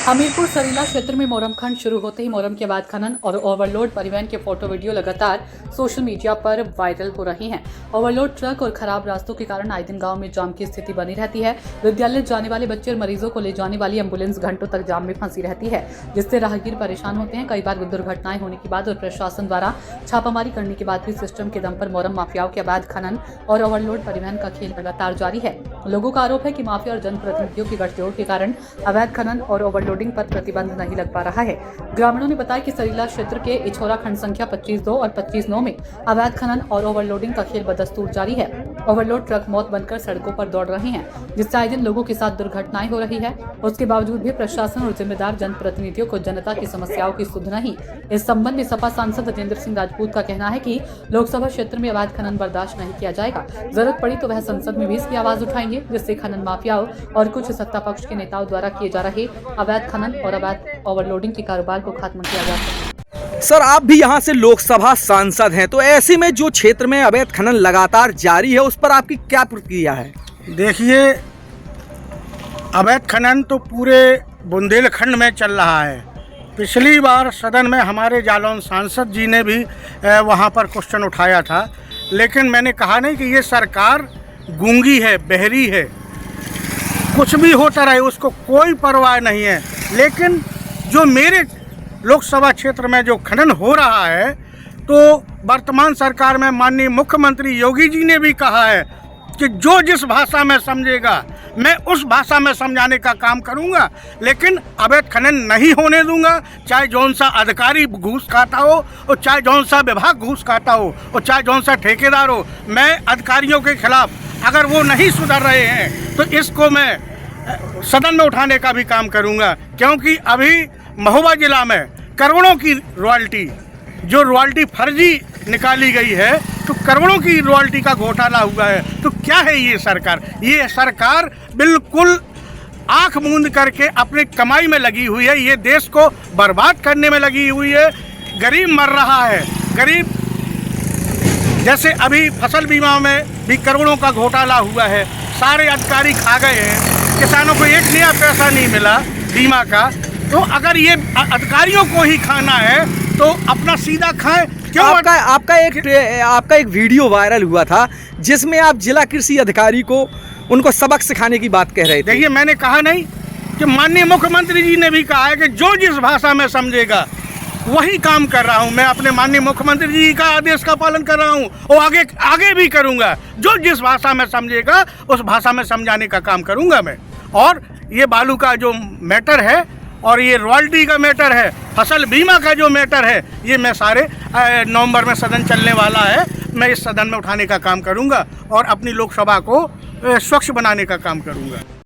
हमीरपुर सरीला क्षेत्र में मोरम खंड शुरू होते ही मोरम के अवैध खनन और ओवरलोड परिवहन के फोटो वीडियो लगातार सोशल मीडिया पर वायरल हो रही हैं। ओवरलोड ट्रक और खराब रास्तों के कारण आए दिन गांव में जाम की स्थिति बनी रहती है। विद्यालय जाने वाले बच्चे और मरीजों को ले जाने वाली एम्बुलेंस घंटों तक जाम में फंसी रहती है, जिससे राहगीर परेशान होते हैं। कई बार दुर्घटनाएं होने के बाद और प्रशासन द्वारा छापामारी करने के बाद भी सिस्टम के दम पर मोरम माफियाओं के अवैध खनन और ओवरलोड परिवहन का खेल लगातार जारी है। लोगों का आरोप है कि माफिया और जनप्रतिनिधियों की गठजोड़ के कारण अवैध खनन और ओवरलोडिंग पर प्रतिबंध नहीं लग पा रहा है। ग्रामीणों ने बताया कि सरीला क्षेत्र के इछोरा खंड संख्या 25-2 और 25-9 में अवैध खनन और ओवरलोडिंग का खेल बदस्तूर जारी है। ओवरलोड ट्रक मौत बनकर सड़कों पर दौड़ रहे हैं, जिससे आए दिन लोगों के साथ दुर्घटनाएं हो रही है। उसके बावजूद भी प्रशासन और जिम्मेदार जनप्रतिनिधियों को जनता की समस्याओं की सुध नहीं। इस संबंध में सपा सांसद राजेंद्र सिंह राजपूत का कहना है कि लोकसभा क्षेत्र में अवैध खनन बर्दाश्त नहीं किया जाएगा। जरूरत पड़ी तो वह संसद में भी इसकी आवाज उठाएंगे, जिससे खनन माफियाओं और कुछ सत्ता पक्ष के नेताओं द्वारा किए जा रहे अवैध खनन और अवैध ओवरलोडिंग के कारोबार को खत्म किया जा सके। सर, आप भी यहाँ से लोकसभा सांसद हैं, तो ऐसे में जो क्षेत्र में अवैध खनन लगातार जारी है, उस पर आपकी क्या प्रतिक्रिया है? देखिए, अवैध खनन तो पूरे बुंदेलखंड में चल रहा है। पिछली बार सदन में हमारे जालौन सांसद जी ने भी वहाँ पर क्वेश्चन उठाया था, लेकिन मैंने कहा नहीं कि ये सरकार गूंगी है, बहरी है, कुछ भी होता रहे उसको कोई परवाह नहीं है। लेकिन जो मेरे लोकसभा क्षेत्र में जो खनन हो रहा है, तो वर्तमान सरकार में माननीय मुख्यमंत्री योगी जी ने भी कहा है कि जो जिस भाषा में समझेगा मैं उस भाषा में समझाने का काम करूंगा, लेकिन अवैध खनन नहीं होने दूंगा। चाहे जौन सा अधिकारी घूस खाता हो और चाहे जौन सा विभाग घूस खाता हो और चाहे जौन सा ठेकेदार हो, मैं अधिकारियों के खिलाफ अगर वो नहीं सुधर रहे हैं तो इसको मैं सदन में उठाने का भी काम करूंगा। क्योंकि अभी महोबा जिला में करोड़ों की रॉयल्टी फर्जी निकाली गई है, तो करोड़ों की रॉयल्टी का घोटाला हुआ है। तो क्या है ये सरकार? ये सरकार बिल्कुल आंख मूंद करके अपनी कमाई में लगी हुई है, ये देश को बर्बाद करने में लगी हुई है। गरीब मर रहा है, गरीब जैसे अभी फसल बीमा में भी करोड़ों का घोटाला हुआ है, सारे अधिकारी खा गए हैं, किसानों को एक नया पैसा नहीं मिला बीमा का। तो अगर ये अधिकारियों को ही खाना है तो अपना सीधा खाएं। क्यों? आपका एक वीडियो वायरल हुआ था जिसमें आप जिला कृषि अधिकारी को उनको सबक सिखाने की बात कह रहे थे। देखिए, मैंने कहा नहीं कि माननीय मुख्यमंत्री जी ने भी कहा है कि जो जिस भाषा में समझेगा वही काम कर रहा हूं। मैं अपने माननीय मुख्यमंत्री जी का आदेश का पालन कर रहा हूं और आगे भी करूंगा। जो जिस भाषा में समझेगा उस भाषा में समझाने का काम करूंगा मैं। और ये बालू का जो मैटर है और ये रॉयल्टी का मैटर है, फसल बीमा का जो मैटर है, ये मैं सारे नवंबर में सदन चलने वाला है, मैं इस सदन में उठाने का काम करूंगा और अपनी लोकसभा को स्वच्छ बनाने का काम करूंगा।